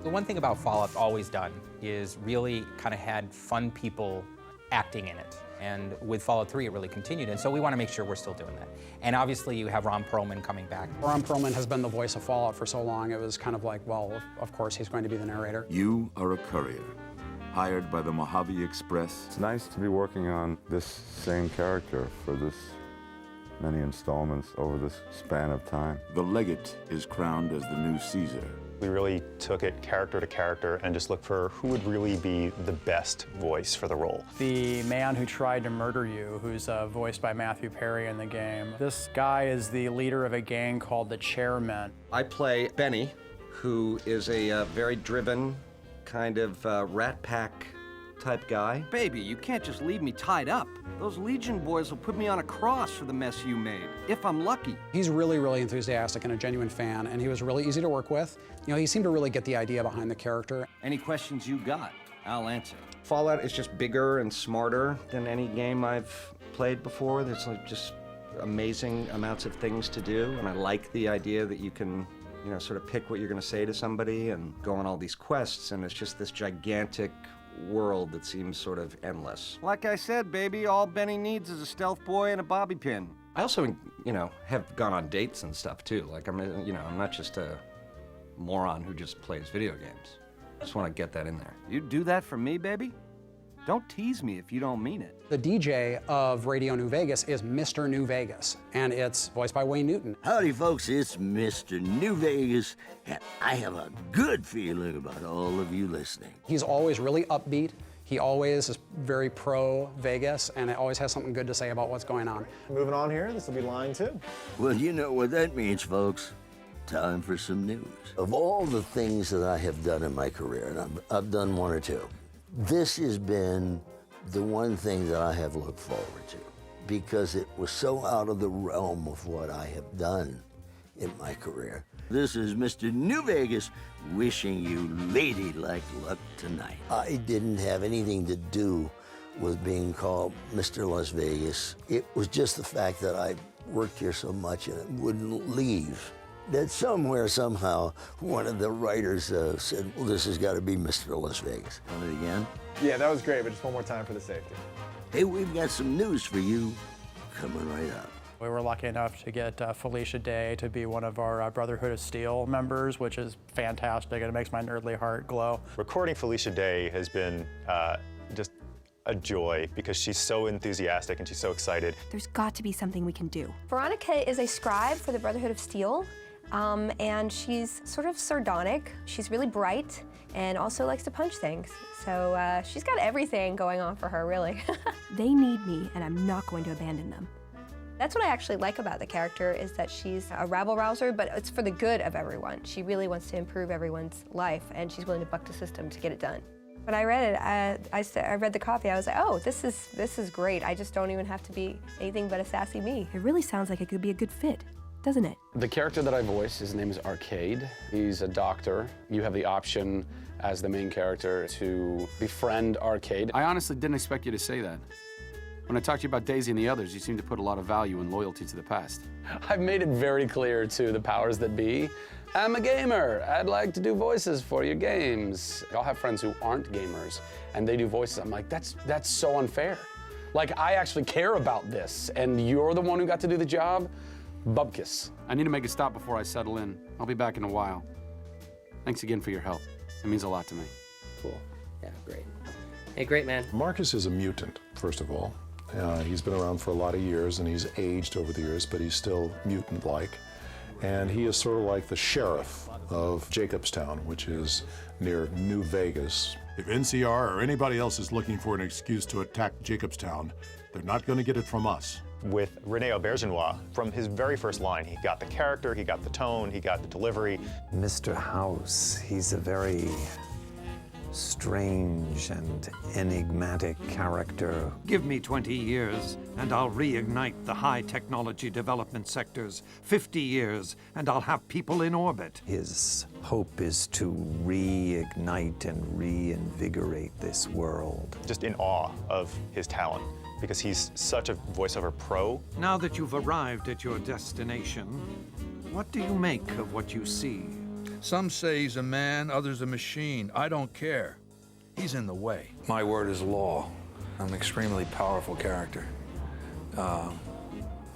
The one thing about Fallout's always done is really kind of had fun people acting in it. And with Fallout 3, it really continued, and so we want to make sure we're still doing that. And obviously, you have Ron Perlman coming back. Ron Perlman has been the voice of Fallout for so long, it was kind of like, well, of course he's going to be the narrator. You are a courier, hired by the Mojave Express. It's nice to be working on this same character for this many installments over this span of time. The legate is crowned as the new Caesar. We really took it character to character and just looked for who would really be the best voice for the role. The man who tried to murder you, who's voiced by Matthew Perry in the game. This guy is the leader of a gang called the Chairmen. I play Benny, who is a very driven, kind of rat pack type guy. Baby, you can't just leave me tied up. Those Legion boys will put me on a cross for the mess you made, if I'm lucky. He's really, really enthusiastic and a genuine fan, and he was really easy to work with. You know, he seemed to really get the idea behind the character. Any questions you got, I'll answer. Fallout is just bigger and smarter than any game I've played before. There's like just amazing amounts of things to do, and I like the idea that you can, you know, sort of pick what you're going to say to somebody and go on all these quests, and it's just this gigantic world that seems sort of endless. Like I said, baby, all Benny needs is a stealth boy and a bobby pin. I also, you know, have gone on dates and stuff too. Like I'm not just a moron who just plays video games. I just want to get that in there. You'd do that for me, baby? Don't tease me if you don't mean it. The DJ of Radio New Vegas is Mr. New Vegas, and it's voiced by Wayne Newton. Howdy, folks, it's Mr. New Vegas, and I have a good feeling about all of you listening. He's always really upbeat. He always is very pro-Vegas, and it always has something good to say about what's going on. Moving on here, this will be line 2. Well, you know what that means, folks. Time for some news. Of all the things that I have done in my career, and I've done one or two, this has been the one thing that I have looked forward to because it was so out of the realm of what I have done in my career. This is Mr. New Vegas wishing you ladylike luck tonight. I didn't have anything to do with being called Mr. Las Vegas. It was just the fact that I worked here so much and it wouldn't leave. That somewhere, somehow, one of the writers said, well, this has got to be Mr. Las Vegas. Want it again? Yeah, that was great, but just one more time for the safety. Hey, we've got some news for you coming right up. We were lucky enough to get Felicia Day to be one of our Brotherhood of Steel members, which is fantastic, and it makes my nerdly heart glow. Recording Felicia Day has been just a joy because she's so enthusiastic and she's so excited. There's got to be something we can do. Veronica is a scribe for the Brotherhood of Steel, and she's sort of sardonic. She's really bright and also likes to punch things. So she's got everything going on for her, really. They need me, and I'm not going to abandon them. That's what I actually like about the character, is that she's a rabble-rouser, but it's for the good of everyone. She really wants to improve everyone's life, and she's willing to buck the system to get it done. When I read it, I read the copy, I was like, oh, this is great. I just don't even have to be anything but a sassy me. It really sounds like it could be a good fit, doesn't it? The character that I voice, his name is Arcade. He's a doctor. You have the option as the main character to befriend Arcade. I honestly didn't expect you to say that. When I talked to you about Daisy and the others, you seem to put a lot of value and loyalty to the past. I've made it very clear to the powers that be, I'm a gamer. I'd like to do voices for your games. I'll have friends who aren't gamers, and they do voices. I'm like, that's so unfair. Like, I actually care about this, and you're the one who got to do the job? Bupkis. I need to make a stop before I settle in. I'll be back in a while. Thanks again for your help. It means a lot to me. Cool. Yeah, great. Hey, great, man. Marcus is a mutant, first of all. He's been around for a lot of years, and he's aged over the years, but he's still mutant-like. And he is sort of like the sheriff of Jacobstown, which is near New Vegas. If NCR or anybody else is looking for an excuse to attack Jacobstown, they're not going to get it from us. With Rene Aubergenois, from his very first line, he got the character, he got the tone, he got the delivery. Mr. House, he's a very strange and enigmatic character. Give me 20 years, and I'll reignite the high technology development sectors. 50 years, and I'll have people in orbit. His hope is to reignite and reinvigorate this world. Just in awe of his talent, because he's such a voiceover pro. Now that you've arrived at your destination, what do you make of what you see? Some say he's a man, others a machine. I don't care. He's in the way. My word is law. I'm an extremely powerful character.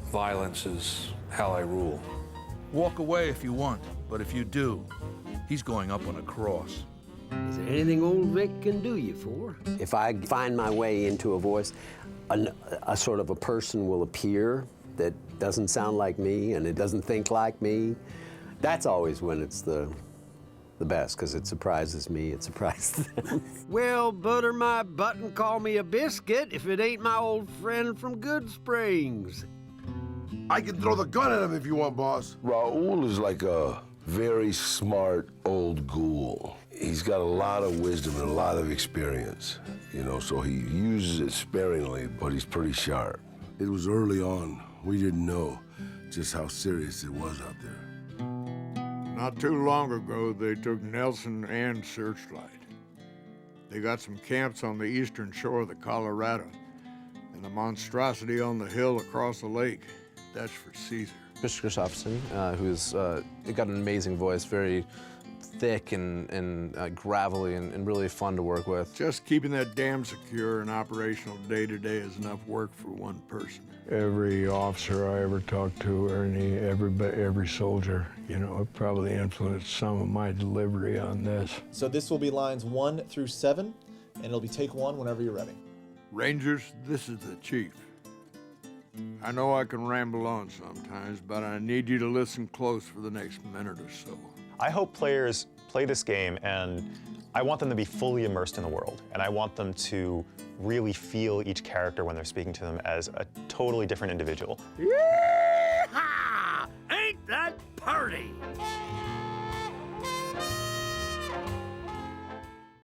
Violence is how I rule. Walk away if you want, but if you do, he's going up on a cross. Is there anything old Vic can do you for? If I find my way into a voice, a sort of a person will appear that doesn't sound like me and it doesn't think like me. That's always when it's the best, because it surprises me, it surprises them. Well, butter my butt and call me a biscuit if it ain't my old friend from Good Springs. I can throw the gun at him if you want, boss. Raul is like a very smart old ghoul. He's got a lot of wisdom and a lot of experience, you know, so he uses it sparingly, but he's pretty sharp. It was early on. We didn't know just how serious it was out there. Not too long ago, they took Nelson and Searchlight. They got some camps on the eastern shore of the Colorado, and a monstrosity on the hill across the lake. That's for Caesar. Chris Christopherson, who's got an amazing voice, very thick and gravelly and really fun to work with. Just keeping that dam secure and operational day to day is enough work for one person. Every officer I ever talked to, or every soldier, you know, it probably influenced some of my delivery on this. So this will be lines 1 through 7, and it'll be take 1 whenever you're ready. Rangers, this is the chief. I know I can ramble on sometimes, but I need you to listen close for the next minute or so. I hope players play this game, and I want them to be fully immersed in the world, and I want them to really feel each character when they're speaking to them as a totally different individual. Yeehaw! Ain't that party?